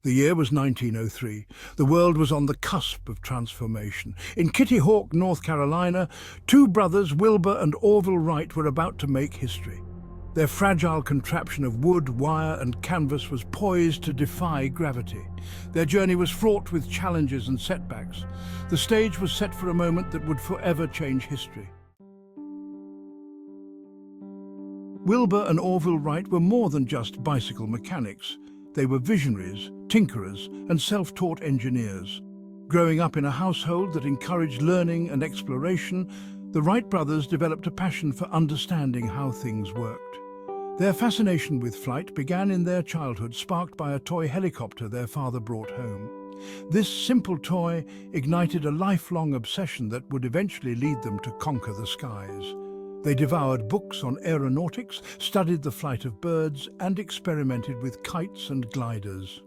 The year was 1903. The world was on the cusp of transformation. In Kitty Hawk, North Carolina, two brothers, Wilbur and Orville Wright, were about to make history. Their fragile contraption of wood, wire and canvas was poised to defy gravity. Their journey was fraught with challenges and setbacks. The stage was set for a moment that would forever change history. Wilbur and Orville Wright were more than just bicycle mechanics. They were visionaries, tinkerers, and self-taught engineers. Growing up in a household that encouraged learning and exploration, the Wright brothers developed a passion for understanding how things worked. Their fascination with flight began in their childhood, sparked by a toy helicopter their father brought home. This simple toy ignited a lifelong obsession that would eventually lead them to conquer the skies. They devoured books on aeronautics, studied the flight of birds, and experimented with kites and gliders.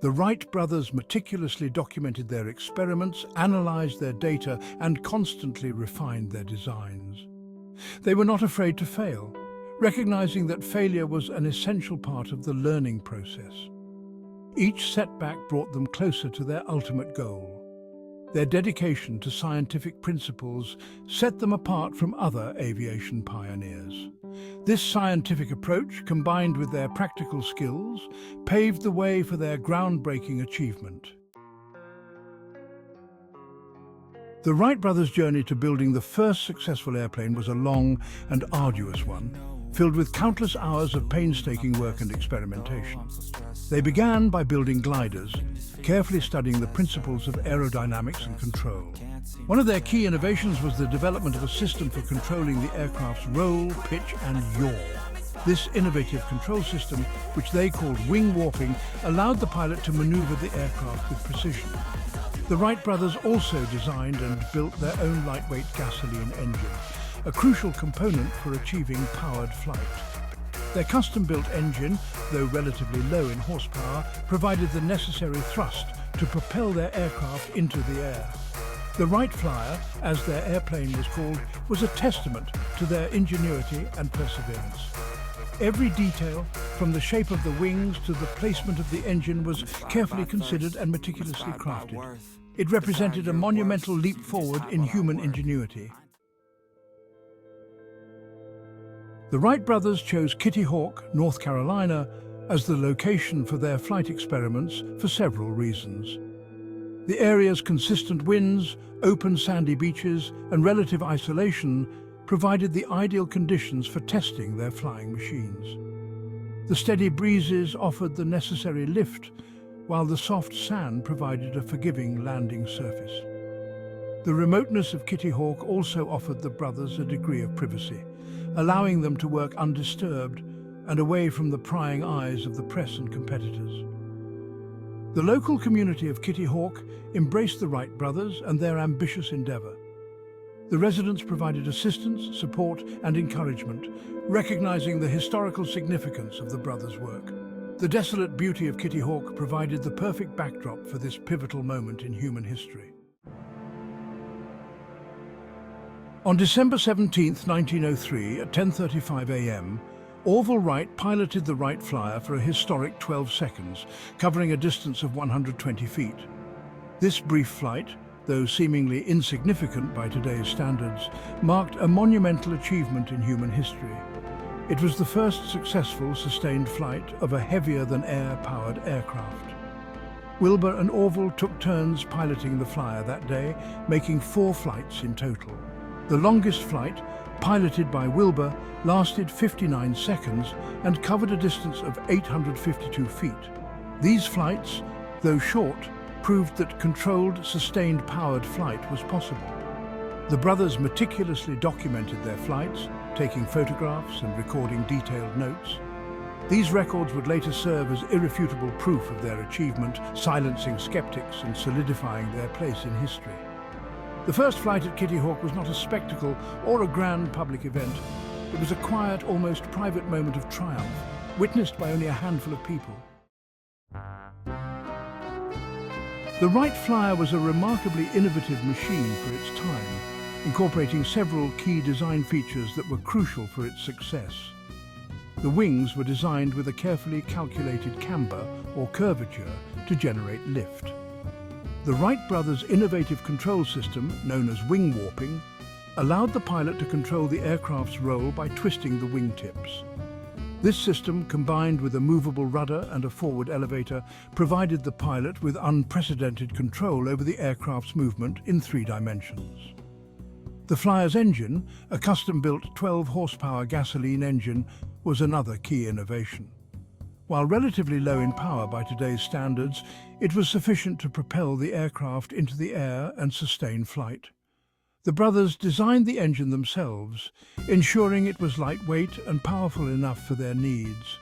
The Wright brothers meticulously documented their experiments, analyzed their data, and constantly refined their designs. They were not afraid to fail, recognizing that failure was an essential part of the learning process. Each setback brought them closer to their ultimate goal. Their dedication to scientific principles set them apart from other aviation pioneers. This scientific approach, combined with their practical skills, paved the way for their groundbreaking achievement. The Wright brothers' journey to building the first successful airplane was a long and arduous one, filled with countless hours of painstaking work and experimentation. They began by building gliders, carefully studying the principles of aerodynamics and control. One of their key innovations was the development of a system for controlling the aircraft's roll, pitch, and yaw. This innovative control system, which they called wing warping, allowed the pilot to maneuver the aircraft with precision. The Wright brothers also designed and built their own lightweight gasoline engine, a crucial component for achieving powered flight. Their custom-built engine, though relatively low in horsepower, provided the necessary thrust to propel their aircraft into the air. The Wright Flyer, as their airplane was called, was a testament to their ingenuity and perseverance. Every detail, from the shape of the wings to the placement of the engine, was carefully considered and meticulously crafted. It represented a monumental leap forward in human ingenuity. The Wright brothers chose Kitty Hawk, North Carolina, as the location for their flight experiments for several reasons. The area's consistent winds, open sandy beaches, and relative isolation provided the ideal conditions for testing their flying machines. The steady breezes offered the necessary lift, while the soft sand provided a forgiving landing surface. The remoteness of Kitty Hawk also offered the brothers a degree of privacy, allowing them to work undisturbed and away from the prying eyes of the press and competitors. The local community of Kitty Hawk embraced the Wright brothers and their ambitious endeavor. The residents provided assistance, support, and encouragement, recognizing the historical significance of the brothers' work. The desolate beauty of Kitty Hawk provided the perfect backdrop for this pivotal moment in human history. On December 17, 1903, at 10:35 a.m., Orville Wright piloted the Wright Flyer for a historic 12 seconds, covering a distance of 120 feet. This brief flight, though seemingly insignificant by today's standards, marked a monumental achievement in human history. It was the first successful sustained flight of a heavier-than-air powered aircraft. Wilbur and Orville took turns piloting the Flyer that day, making 4 flights in total. The longest flight, piloted by Wilbur, lasted 59 seconds and covered a distance of 852 feet. These flights, though short, proved that controlled, sustained powered flight was possible. The brothers meticulously documented their flights, taking photographs and recording detailed notes. These records would later serve as irrefutable proof of their achievement, silencing skeptics and solidifying their place in history. The first flight at Kitty Hawk was not a spectacle or a grand public event. It was a quiet, almost private moment of triumph, witnessed by only a handful of people. The Wright Flyer was a remarkably innovative machine for its time, incorporating several key design features that were crucial for its success. The wings were designed with a carefully calculated camber or curvature to generate lift. The Wright brothers' innovative control system, known as wing warping, allowed the pilot to control the aircraft's roll by twisting the wingtips. This system, combined with a movable rudder and a forward elevator, provided the pilot with unprecedented control over the aircraft's movement in 3 dimensions. The Flyer's engine, a custom-built 12-horsepower gasoline engine, was another key innovation. While relatively low in power by today's standards, it was sufficient to propel the aircraft into the air and sustain flight. The brothers designed the engine themselves, ensuring it was lightweight and powerful enough for their needs.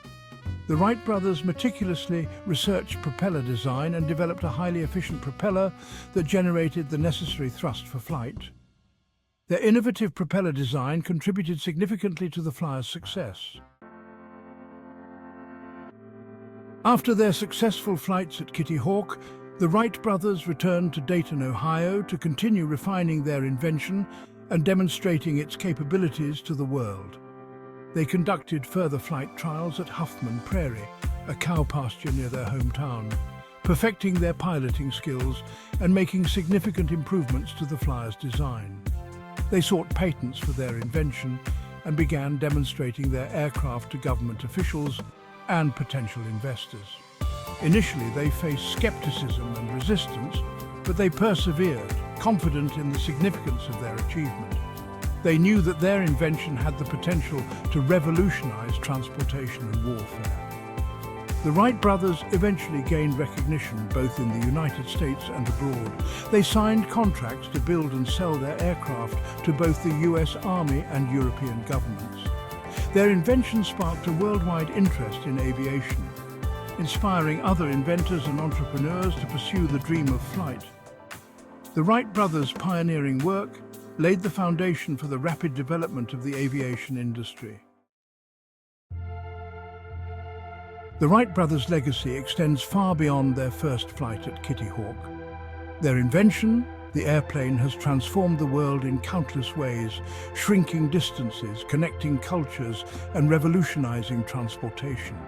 The Wright brothers meticulously researched propeller design and developed a highly efficient propeller that generated the necessary thrust for flight. Their innovative propeller design contributed significantly to the Flyer's success. After their successful flights at Kitty Hawk, the Wright brothers returned to Dayton, Ohio to continue refining their invention and demonstrating its capabilities to the world. They conducted further flight trials at Huffman Prairie, a cow pasture near their hometown, perfecting their piloting skills and making significant improvements to the Flyer's design. They sought patents for their invention and began demonstrating their aircraft to government officials and potential investors. Initially, they faced skepticism and resistance, but they persevered, confident in the significance of their achievement. They knew that their invention had the potential to revolutionize transportation and warfare. The Wright brothers eventually gained recognition both in the United States and abroad. They signed contracts to build and sell their aircraft to both the US Army and European governments. Their invention sparked a worldwide interest in aviation, inspiring other inventors and entrepreneurs to pursue the dream of flight. The Wright brothers' pioneering work laid the foundation for the rapid development of the aviation industry. The Wright brothers' legacy extends far beyond their first flight at Kitty Hawk. Their invention, the airplane, has transformed the world in countless ways, shrinking distances, connecting cultures, and revolutionizing transportation.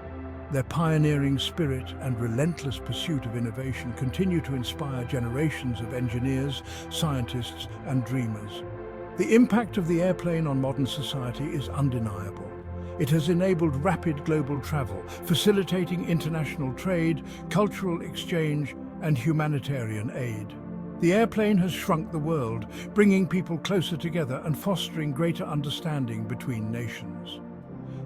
Their pioneering spirit and relentless pursuit of innovation continue to inspire generations of engineers, scientists, and dreamers. The impact of the airplane on modern society is undeniable. It has enabled rapid global travel, facilitating international trade, cultural exchange, and humanitarian aid. The airplane has shrunk the world, bringing people closer together and fostering greater understanding between nations.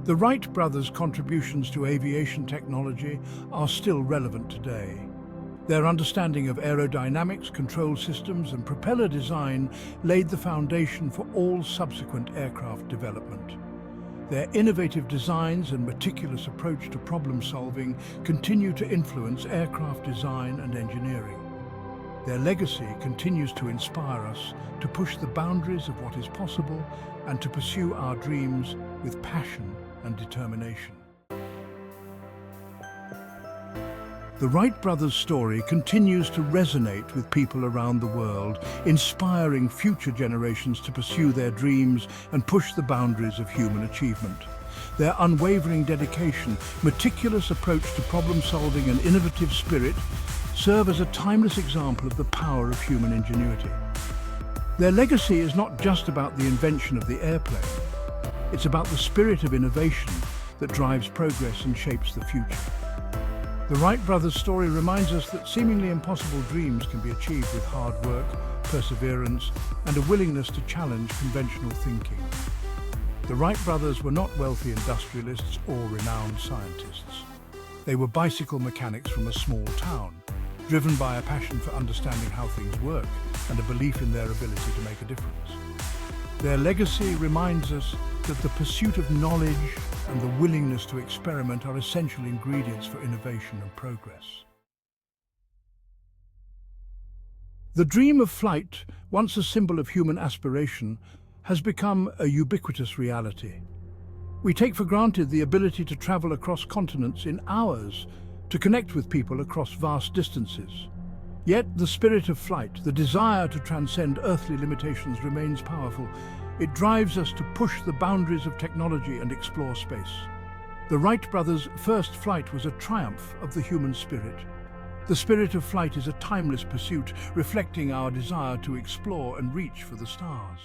The Wright brothers' contributions to aviation technology are still relevant today. Their understanding of aerodynamics, control systems, and propeller design laid the foundation for all subsequent aircraft development. Their innovative designs and meticulous approach to problem-solving continue to influence aircraft design and engineering. Their legacy continues to inspire us to push the boundaries of what is possible and to pursue our dreams with passion and determination. The Wright brothers' story continues to resonate with people around the world, inspiring future generations to pursue their dreams and push the boundaries of human achievement. Their unwavering dedication, meticulous approach to problem-solving, and innovative spirit serve as a timeless example of the power of human ingenuity. Their legacy is not just about the invention of the airplane. It's about the spirit of innovation that drives progress and shapes the future. The Wright brothers' story reminds us that seemingly impossible dreams can be achieved with hard work, perseverance, and a willingness to challenge conventional thinking. The Wright brothers were not wealthy industrialists or renowned scientists. They were bicycle mechanics from a small town, driven by a passion for understanding how things work and a belief in their ability to make a difference. Their legacy reminds us that the pursuit of knowledge and the willingness to experiment are essential ingredients for innovation and progress. The dream of flight, once a symbol of human aspiration, has become a ubiquitous reality. We take for granted the ability to travel across continents in hours, to connect with people across vast distances. Yet the spirit of flight, the desire to transcend earthly limitations, remains powerful. It drives us to push the boundaries of technology and explore space. The Wright brothers' first flight was a triumph of the human spirit. The spirit of flight is a timeless pursuit, reflecting our desire to explore and reach for the stars.